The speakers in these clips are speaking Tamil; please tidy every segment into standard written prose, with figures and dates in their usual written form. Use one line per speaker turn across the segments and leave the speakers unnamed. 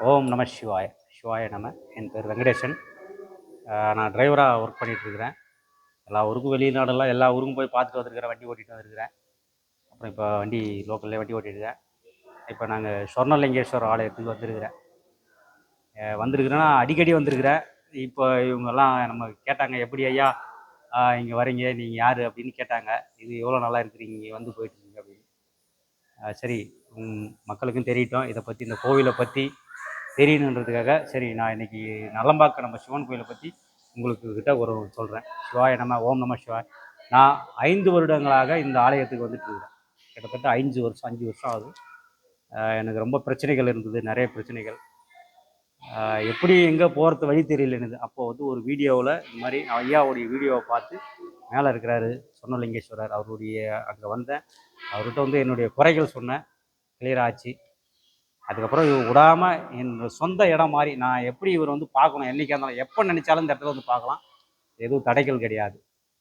ஓம் நம சிவாய. சிவாய நம. என் பேர் வெங்கடேசன். நான் டிரைவராக ஒர்க் பண்ணிகிட்ருக்கிறேன். எல்லா ஊருக்கும் வெளிநாடெல்லாம் எல்லா ஊருக்கும் போய் பார்த்துட்டு வந்திருக்கிறேன். வண்டி ஓட்டிகிட்டு வந்திருக்கிறேன். அப்புறம் இப்போ வண்டி லோக்கல்லே வண்டி ஓட்டிட்டுருக்கேன். இப்போ நாங்கள் சொர்ணலிங்கேஸ்வரர் ஆலயத்துக்கு வந்திருக்கிறேன்னா அடிக்கடி வந்திருக்கிறேன். இப்போ இவங்கெல்லாம் நம்ம கேட்டாங்க, எப்படி ஐயா இங்கே வரீங்க, நீங்கள் யார் அப்படின்னு கேட்டாங்க. இது எவ்வளோ நல்லா இருக்கிறீங்க, இங்கே வந்து போயிட்டுருக்கீங்க அப்படின்னு. சரி, மக்களுக்கும் தெரியட்டும் இதை பற்றி, இந்த கோவிலை பற்றி தெரியணுன்றதுக்காக சரி நான் இன்னைக்கு நலம்பாக்கம் நம்ம சிவன் கோயிலை பற்றி உங்களுக்கு கிட்ட ஒரு சொல்கிறேன். சிவாய நம்ம ஓம் நம சிவாய். நான் 5 வருடங்களாக இந்த ஆலயத்துக்கு வந்துட்டு இருக்கிறேன். கிட்டத்தட்ட 5 வருஷம் ஆகுது. எனக்கு ரொம்ப பிரச்சனைகள் இருந்தது, நிறைய பிரச்சனைகள். எப்படி எங்கே போகிறது வழி தெரியலன்னு அப்போது வந்து ஒரு வீடியோவில் இந்த மாதிரி ஐயாவுடைய வீடியோவை பார்த்து மேலே இருக்கிறாரு சொர்ணலிங்கேஸ்வரர், அவருடைய அங்கே வந்தேன். அவர்கிட்ட வந்து என்னுடைய குறைகள் சொன்னேன், கிளியர் ஆச்சு. அதுக்கப்புறம் இவர் விடாமல் என் சொந்த இடம் மாதிரி நான் எப்படி இவர் வந்து பார்க்கணும், என்றைக்கா இருந்தாலும் எப்போ நினச்சாலும் இந்த இடத்துல வந்து பார்க்கலாம். எதுவும் தடைகள் கிடையாது.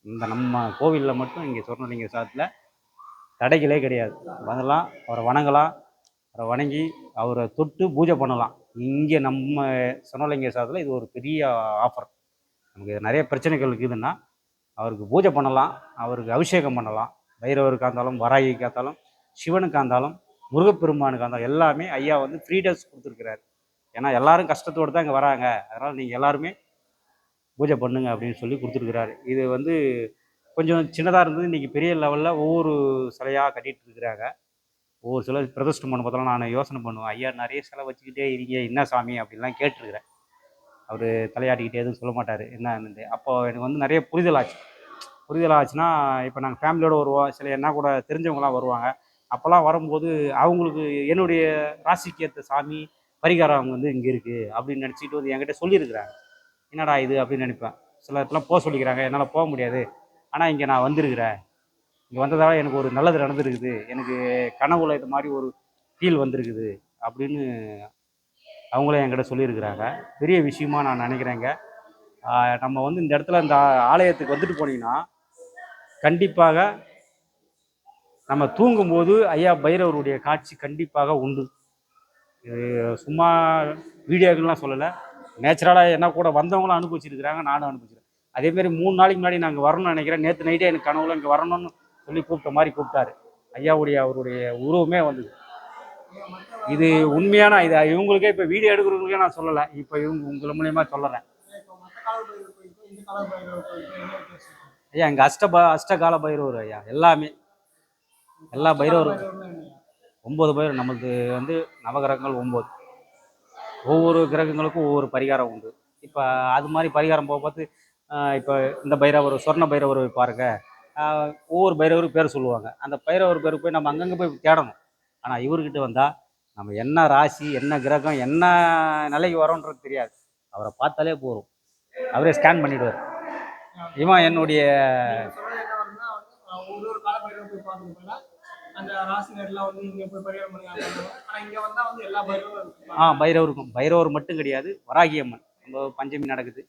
இந்த நம்ம கோவிலில் மட்டும் இங்கே சொர்ணலிங்க சாதத்தில் தடைகளே கிடையாது. வரலாம், அவரை வணங்கலாம், அவரை வணங்கி அவரை தொட்டு பூஜை பண்ணலாம். இங்கே நம்ம சொர்ணலிங்க சாதத்தில் இது ஒரு பெரிய ஆஃபர். நமக்கு நிறைய பிரச்சனைகள் இருக்குதுன்னா அவருக்கு பூஜை பண்ணலாம், அவருக்கு அபிஷேகம் பண்ணலாம். பைரவருக்காக இருந்தாலும், வராகிக்காக இருந்தாலும், சிவனுக்காக இருந்தாலும், முருகப்பெருமானுக்காக இருந்தாலும் எல்லாமே ஐயா வந்து ஃப்ரீ டேஸ் கொடுத்துருக்கிறார். ஏன்னா எல்லாரும் கஷ்டத்தோடு தான் இங்கே வராங்க, அதனால் நீங்கள் எல்லாருமே பூஜை பண்ணுங்க அப்படின்னு சொல்லி கொடுத்துருக்குறாரு. இது வந்து கொஞ்சம் சின்னதாக இருந்தது, இன்றைக்கி பெரிய லெவலில் ஒவ்வொரு சிலையாக கட்டிகிட்டு இருக்கிறாங்க. ஒவ்வொரு சிலை பிரதிஷ்டம் பண்ண பார்த்தலாம் நான் யோசனை பண்ணுவேன், ஐயா நிறைய சிலை வச்சுக்கிட்டே இருக்கீங்க, என்ன சாமி அப்படின்லாம் கேட்டிருக்கிறேன். அவர் தலையாட்டிக்கிட்டே எதுவும் சொல்ல மாட்டார் என்னன்னு. அப்போ எனக்கு வந்து நிறைய புரிதல் ஆச்சுன்னா, இப்போ நாங்கள் ஃபேமிலியோடு வருவோம், சில என்ன கூட தெரிஞ்சவங்களாம் வருவாங்க. அப்போல்லாம் வரும்போது அவங்களுக்கு என்னுடைய ராசிக்கு ஏற்ற சாமி பரிகாரம் அவங்க வந்து இங்கே இருக்குது அப்படின்னு நினச்சிக்கிட்டு வந்து என்கிட்ட சொல்லியிருக்கிறாங்க. என்னடா இது அப்படின்னு நினைப்பேன். சில இடத்துலாம் போக சொல்லிக்கிறாங்க, என்னால் போக முடியாது, ஆனால் இங்கே நான் வந்திருக்கிறேன், இங்கே வந்ததால் எனக்கு ஒரு நல்லது நடந்துருக்குது, எனக்கு கனவுல இது மாதிரி ஒரு ஃபீல் வந்திருக்குது அப்படின்னு அவங்களே என்கிட்ட சொல்லியிருக்கிறாங்க. பெரிய விஷயமா நான் நினைக்கிறேங்க. நம்ம வந்து இந்த இடத்துல இந்த ஆலயத்துக்கு வந்துட்டு போனீங்கன்னா கண்டிப்பாக நம்ம தூங்கும்போது ஐயா பைரவருடைய காட்சி கண்டிப்பாக உண்டு. இது சும்மா வீடியோக்கள்லாம் சொல்லலை, நேச்சுரலாக என்ன கூட வந்தவங்களும் அனுபவிச்சிருக்கிறாங்க, நானும் அனுபவிச்சிருக்கேன். அதேமாரி 3 நாளைக்கு முன்னாடி நாங்கள் வரணும்னு நினைக்கிறேன். நேற்று நைட்டே எனக்கு கனவுல இங்கே வரணும்னு சொல்லி கூப்பிட்ட மாதிரி கூப்பிட்டாரு. அவருடைய உருவமே வந்தது. இது உண்மையான இது இவங்களுக்கே இப்போ வீடியோ எடுக்கிறவங்களுக்கே நான் சொல்லலை, இப்போ உங்களை மூலியமா சொல்லுறேன். ஐயா இங்கே அஷ்டகால பைரவர் ஐயா, எல்லா பைரவரும் 9 பைரவர். நம்மளுக்கு வந்து நவகிரகங்கள் 9, ஒவ்வொரு கிரகங்களுக்கும் ஒவ்வொரு பரிகாரம் உண்டு. இப்போ அது மாதிரி பரிகாரம் போக பார்த்து இப்போ இந்த பைரவர் சொர்ண பைரவர் பாருங்க, ஒவ்வொரு பைரவருக்கு பேர் சொல்லுவாங்க. அந்த பைரவர் பேருக்கு போய் நம்ம அங்கங்கே போய் தேடணும். ஆனால் இவர்கிட்ட வந்தால் நம்ம என்ன ராசி, என்ன கிரகம், என்ன நிலைக்கு வரோன்றது தெரியாது. அவரை பார்த்தாலே போதும், அவரே ஸ்கேன் பண்ணிடுவார். இவன் என்னுடைய பைரவருக்கும், பைரவர் மட்டும் கிடையாது, வராகி அம்மன் நம்ம பஞ்சமி நடக்குது,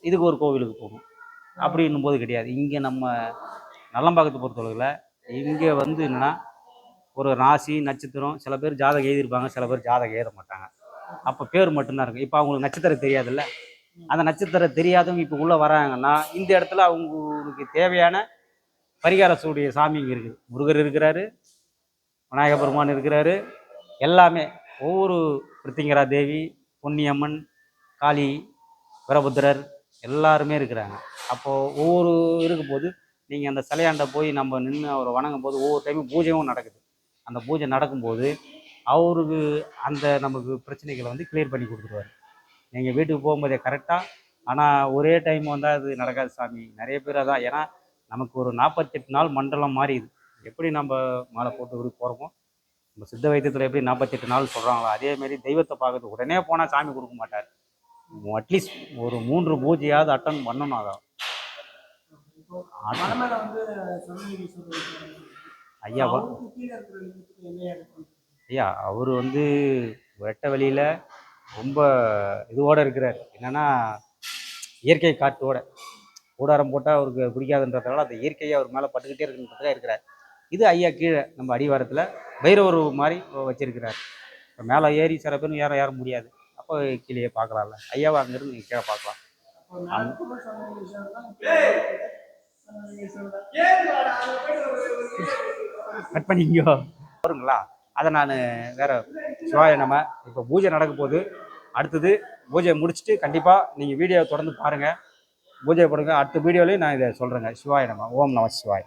இதுக்கு ஒரு கோவிலுக்கு போகணும் அப்படின்னும் போது கிடையாது. இங்கே நம்ம நலம்பாக்கத்தை பொறுத்தளவில் இங்கே வந்து என்னன்னா ஒரு ராசி நட்சத்திரம், சில பேர் ஜாதகம் எழுதியிருப்பாங்க, சில பேர் ஜாதகம் எழுத மாட்டாங்க. அப்போ பேர் மட்டும்தான் இருக்கும். இப்போ அவங்களுக்கு நட்சத்திரம் தெரியாதுல்ல, அந்த நட்சத்திரம் தெரியாதவங்க இப்போ உள்ளே வராங்கன்னா இந்த இடத்துல அவங்களுக்கு தேவையான பரிகாரக்கூடிய சாமி இங்கே இருக்குது. முருகர் இருக்கிறாரு, விநாயக பெருமான் இருக்கிறாரு, எல்லாமே ஒவ்வொரு பிரித்திங்கரா தேவி, பொன்னியம்மன், காளி, வீரபுத்திரர் எல்லாருமே இருக்கிறாங்க. அப்போது ஒவ்வொரு இருக்கும்போது நீங்கள் அந்த சிலையாண்ட போய் நம்ம நின்று அவரை வணங்கும் போது ஒவ்வொரு டைமும் பூஜையும் நடக்குது. அந்த பூஜை நடக்கும்போது அவருக்கு அந்த நமக்கு பிரச்சனைகளை வந்து கிளியர் பண்ணி கொடுத்துருவார். நீங்கள் வீட்டுக்கு போகும்போதே கரெக்டாக. ஆனால் ஒரே டைம் வந்தால் அது நடக்காது சாமி. நிறைய பேர் அதான், ஏன்னா நமக்கு ஒரு 48 நாள் மண்டலம் மாறிடுது. எப்படி நம்ம மாலை போட்டு இப்படி போகிறோமோ, நம்ம சித்த வைத்தியத்தில் எப்படி 48 நாள் சொல்கிறாங்களோ அதேமாரி தெய்வத்தை பார்க்கறது உடனே போனால் சாமி கொடுக்க மாட்டார். அட்லீஸ்ட் ஒரு 3 பூஜையாவது அட்டன் பண்ணணும். அதான் ஐயா அவர் வந்து வெட்ட வெளியில் ரொம்ப இதுவோடு இருக்கிறார். என்னென்னா இயற்கை காற்றோட கூடாரம் போட்டால் அவருக்கு பிடிக்காதுன்றதுனால அந்த இயற்கையை அவர் மேலே பட்டுக்கிட்டே இருக்குன்றதுக்காக இருக்கிறார். இது ஐயா கீழே நம்ம அடிவாரத்தில் பைரவர் மாதிரி வச்சிருக்கிறார். இப்போ மேலே ஏறி சில பேர் ஏற முடியாது. அப்போ கீழே பார்க்கலாம்ல. ஐயாவை அங்கேருந்து நீங்கள் கீழே பார்க்கலாம். கட் பண்ணிக்கோ வருங்களா. அதை நான் வேற சிவாய நம்ம இப்போ பூஜை நடக்க போகுது. அடுத்தது பூஜையை முடிச்சுட்டு கண்டிப்பாக நீங்கள் வீடியோவை தொடர்ந்து பாருங்கள். பூஜை போடுங்க. அடுத்த வீடியோலையும் நான் இதை சொல்கிறேங்க. சிவாய நம்ம. ஓம் நம சிவாய்.